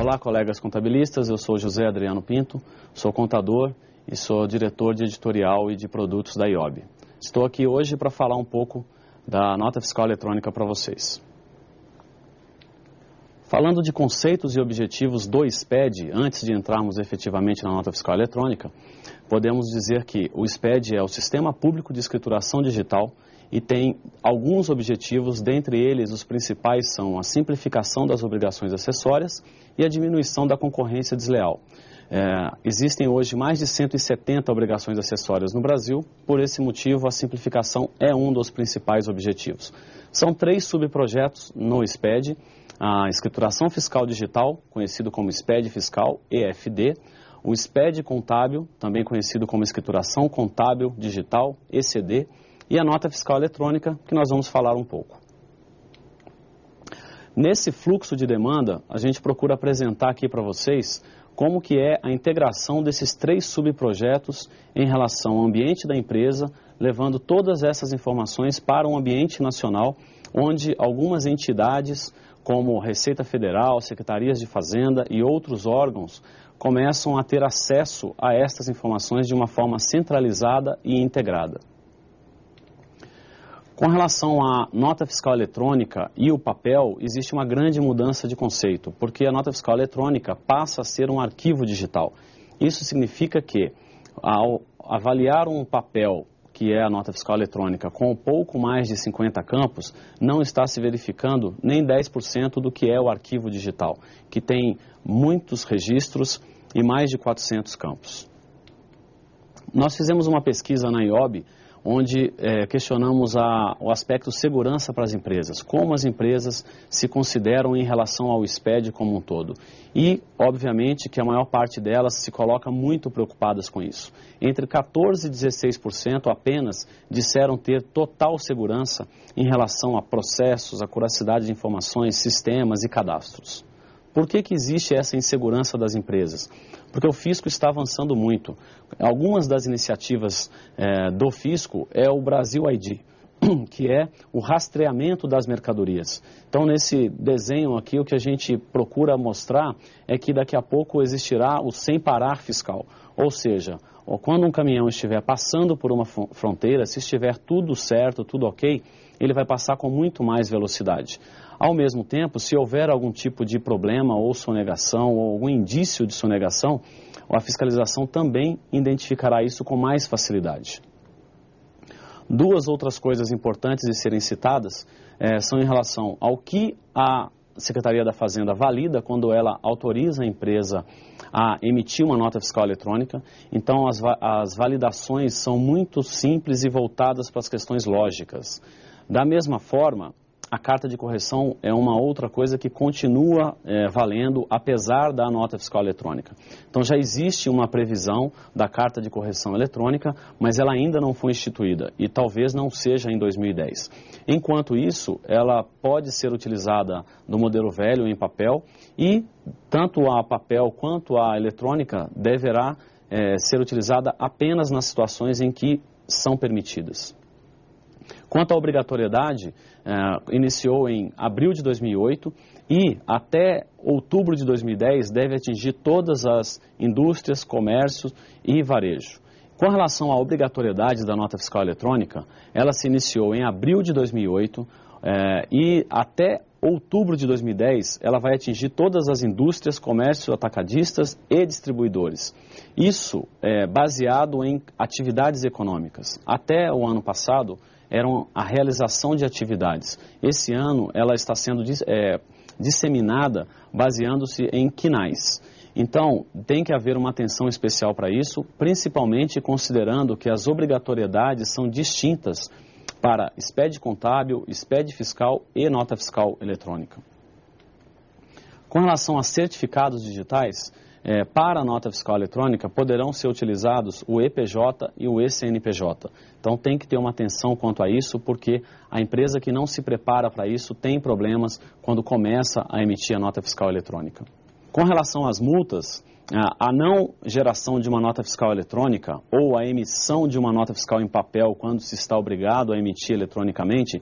Olá, colegas contabilistas, eu sou José Adriano Pinto, sou contador e sou diretor de editorial e de produtos da IOB. Estou aqui hoje para falar um pouco da nota fiscal eletrônica para vocês. Falando de conceitos e objetivos do SPED, antes de entrarmos efetivamente na nota fiscal eletrônica, podemos dizer que o SPED é o Sistema Público de Escrituração Digital e tem alguns objetivos, dentre eles os principais são a simplificação das obrigações acessórias e a diminuição da concorrência desleal. Existem hoje mais de 170 obrigações acessórias no Brasil, por esse motivo a simplificação é um dos principais objetivos. São 3 subprojetos no SPED, a escrituração fiscal digital, conhecido como SPED fiscal, EFD, o SPED contábil, também conhecido como escrituração contábil digital, ECD, e a nota fiscal eletrônica, que nós vamos falar um pouco. Nesse fluxo de demanda, a gente procura apresentar aqui para vocês como que é a integração desses 3 subprojetos em relação ao ambiente da empresa, levando todas essas informações para um ambiente nacional, onde algumas entidades, como Receita Federal, Secretarias de Fazenda e outros órgãos, começam a ter acesso a estas informações de uma forma centralizada e integrada. Com relação à nota fiscal eletrônica e o papel, existe uma grande mudança de conceito, porque a nota fiscal eletrônica passa a ser um arquivo digital. Isso significa que, ao avaliar um papel, que é a nota fiscal eletrônica, com pouco mais de 50 campos, não está se verificando nem 10% do que é o arquivo digital, que tem muitos registros e mais de 400 campos. Nós fizemos uma pesquisa na IOB, onde questionamos o aspecto segurança para as empresas, como as empresas se consideram em relação ao SPED como um todo. E, obviamente, que a maior parte delas se coloca muito preocupadas com isso. Entre 14% e 16% apenas disseram ter total segurança em relação a processos, acuracidade de informações, sistemas e cadastros. Por que existe essa insegurança das empresas? Porque o fisco está avançando muito. Algumas das iniciativas do fisco é o Brasil ID, que é o rastreamento das mercadorias. Então, nesse desenho aqui, o que a gente procura mostrar é que daqui a pouco existirá o sem parar fiscal. Ou seja, quando um caminhão estiver passando por uma fronteira, se estiver tudo certo, tudo ok, ele vai passar com muito mais velocidade. Ao mesmo tempo, se houver algum tipo de problema ou sonegação ou algum indício de sonegação, a fiscalização também identificará isso com mais facilidade. 2 outras coisas importantes de serem citadas são em relação ao que a Secretaria da Fazenda valida quando ela autoriza a empresa a emitir uma nota fiscal eletrônica. Então, as validações são muito simples e voltadas para as questões lógicas. Da mesma forma, a carta de correção é uma outra coisa que continua valendo, apesar da nota fiscal eletrônica. Então, já existe uma previsão da carta de correção eletrônica, mas ela ainda não foi instituída e talvez não seja em 2010. Enquanto isso, ela pode ser utilizada no modelo velho em papel e tanto a papel quanto a eletrônica deverá ser utilizada apenas nas situações em que são permitidas. Quanto à obrigatoriedade, iniciou em abril de 2008 e até outubro de 2010 deve atingir todas as indústrias, comércios e varejo. Com relação à obrigatoriedade da nota fiscal eletrônica, ela se iniciou em abril de 2008 e até outubro de 2010 ela vai atingir todas as indústrias, comércios, atacadistas e distribuidores. Isso é baseado em atividades econômicas. Até o ano passado, eram a realização de atividades. Esse ano, ela está sendo disseminada baseando-se em quinais. Então, tem que haver uma atenção especial para isso, principalmente considerando que as obrigatoriedades são distintas para SPED contábil, SPED fiscal e nota fiscal eletrônica. Com relação a certificados digitais, para a nota fiscal eletrônica poderão ser utilizados o EPJ e o ECNPJ. Então tem que ter uma atenção quanto a isso, porque a empresa que não se prepara para isso tem problemas quando começa a emitir a nota fiscal eletrônica. Com relação às multas, A não geração de uma nota fiscal eletrônica ou a emissão de uma nota fiscal em papel quando se está obrigado a emitir eletronicamente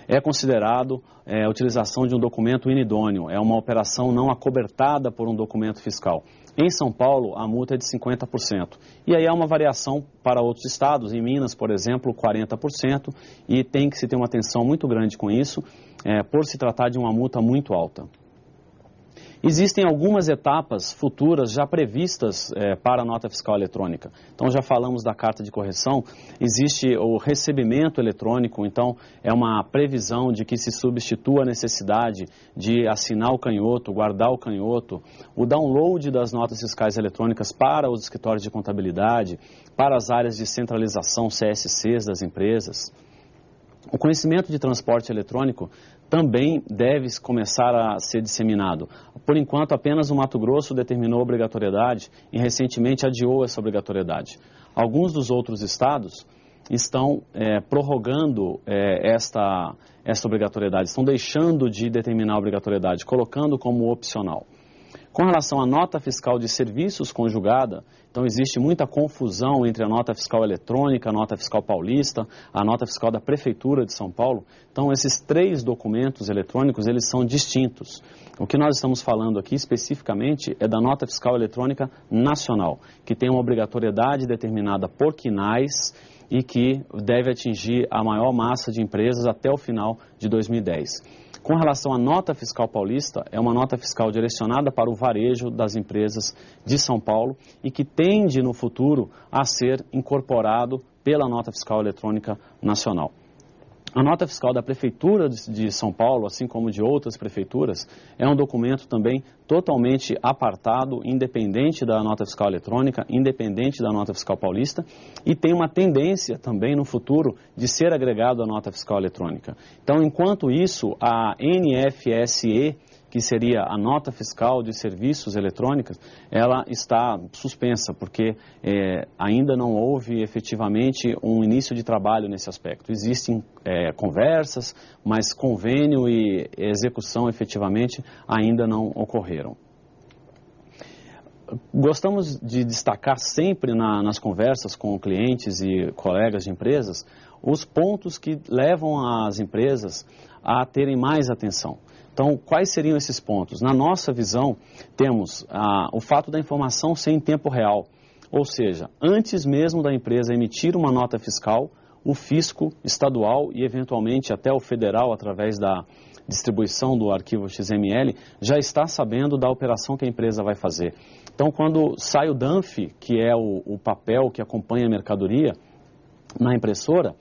é considerado a utilização de um documento inidôneo, é uma operação não acobertada por um documento fiscal. Em São Paulo, a multa é de 50%. E aí há uma variação para outros estados, em Minas, por exemplo, 40%, e tem que se ter uma atenção muito grande com isso, por se tratar de uma multa muito alta. Existem algumas etapas futuras já previstas para a nota fiscal eletrônica. Então, já falamos da carta de correção, existe o recebimento eletrônico, então é uma previsão de que se substitua a necessidade de assinar o canhoto, guardar o canhoto, o download das notas fiscais eletrônicas para os escritórios de contabilidade, para as áreas de centralização CSCs das empresas. O conhecimento de transporte eletrônico também deve começar a ser disseminado. Por enquanto, apenas o Mato Grosso determinou a obrigatoriedade e recentemente adiou essa obrigatoriedade. Alguns dos outros estados estão prorrogando esta obrigatoriedade, estão deixando de determinar a obrigatoriedade, colocando como opcional. Com relação à nota fiscal de serviços conjugada, então existe muita confusão entre a nota fiscal eletrônica, a nota fiscal paulista, a nota fiscal da Prefeitura de São Paulo. Então esses três documentos eletrônicos, eles são distintos. O que nós estamos falando aqui especificamente é da nota fiscal eletrônica nacional, que tem uma obrigatoriedade determinada por CNAES e que deve atingir a maior massa de empresas até o final de 2010. Com relação à nota fiscal paulista, é uma nota fiscal direcionada para o varejo das empresas de São Paulo e que tende no futuro a ser incorporado pela nota fiscal eletrônica nacional. A nota fiscal da Prefeitura de São Paulo, assim como de outras prefeituras, é um documento também totalmente apartado, independente da nota fiscal eletrônica, independente da nota fiscal paulista, e tem uma tendência também no futuro de ser agregado à nota fiscal eletrônica. Então, enquanto isso, a NFSE, que seria a nota fiscal de serviços eletrônicos, ela está suspensa, porque ainda não houve efetivamente um início de trabalho nesse aspecto. Existem conversas, mas convênio e execução efetivamente ainda não ocorreram. Gostamos de destacar sempre nas conversas com clientes e colegas de empresas os pontos que levam as empresas a terem mais atenção. Então, quais seriam esses pontos? Na nossa visão, temos o fato da informação ser em tempo real, ou seja, antes mesmo da empresa emitir uma nota fiscal, o fisco estadual e eventualmente até o federal, através da distribuição do arquivo XML, já está sabendo da operação que a empresa vai fazer. Então, quando sai o DANF, que é o papel que acompanha a mercadoria na impressora,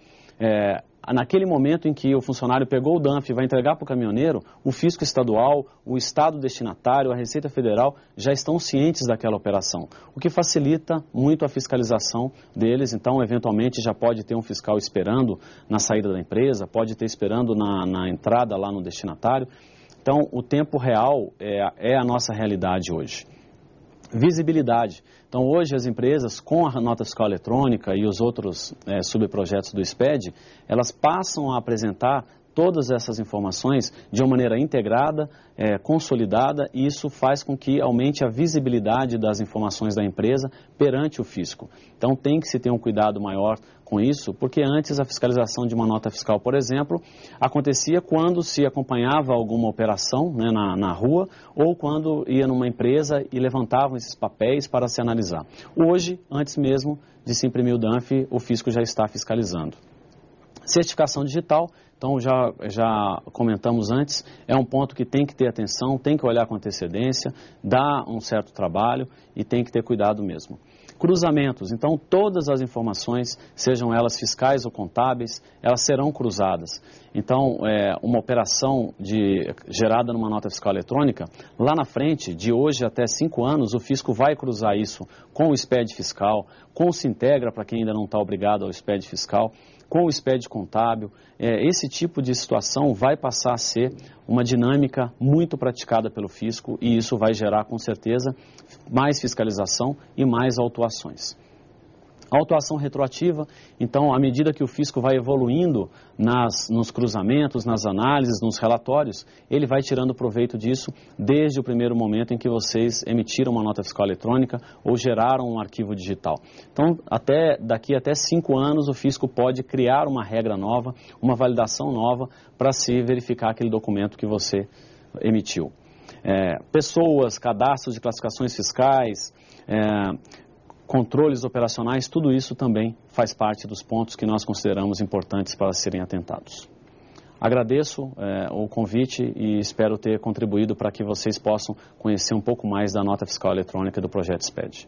naquele momento em que o funcionário pegou o DANF e vai entregar para o caminhoneiro, o fisco estadual, o estado destinatário, a Receita Federal já estão cientes daquela operação, o que facilita muito a fiscalização deles. Então, eventualmente, já pode ter um fiscal esperando na saída da empresa, pode ter esperando na entrada lá no destinatário. Então, o tempo real é a nossa realidade hoje. Visibilidade. Então, hoje as empresas, com a nota fiscal eletrônica e os outros subprojetos do SPED, elas passam a apresentar todas essas informações de uma maneira integrada, consolidada, e isso faz com que aumente a visibilidade das informações da empresa perante o fisco. Então, tem que se ter um cuidado maior com isso, porque antes a fiscalização de uma nota fiscal, por exemplo, acontecia quando se acompanhava alguma operação na rua ou quando ia numa empresa e levantavam esses papéis para se analisar. Hoje, antes mesmo de se imprimir o DANF, o fisco já está fiscalizando. Certificação digital, então já comentamos antes, é um ponto que tem que ter atenção, tem que olhar com antecedência, dá um certo trabalho e tem que ter cuidado mesmo. Cruzamentos, então todas as informações, sejam elas fiscais ou contábeis, elas serão cruzadas. Então, uma operação gerada numa nota fiscal eletrônica, lá na frente, de hoje até 5 anos, o fisco vai cruzar isso com o SPED fiscal, com o Sintegra, para quem ainda não está obrigado ao SPED fiscal, com o SPED contábil. Esse tipo de situação vai passar a ser uma dinâmica muito praticada pelo fisco e isso vai gerar, com certeza, mais fiscalização e mais autuações. Autuação retroativa, então, à medida que o fisco vai evoluindo nos cruzamentos, nas análises, nos relatórios, ele vai tirando proveito disso desde o primeiro momento em que vocês emitiram uma nota fiscal eletrônica ou geraram um arquivo digital. Então, daqui até 5 anos, o fisco pode criar uma regra nova, uma validação nova para se verificar aquele documento que você emitiu. Pessoas, cadastros de classificações fiscais, controles operacionais, tudo isso também faz parte dos pontos que nós consideramos importantes para serem atentados. Agradeço o convite e espero ter contribuído para que vocês possam conhecer um pouco mais da nota fiscal eletrônica do projeto SPED.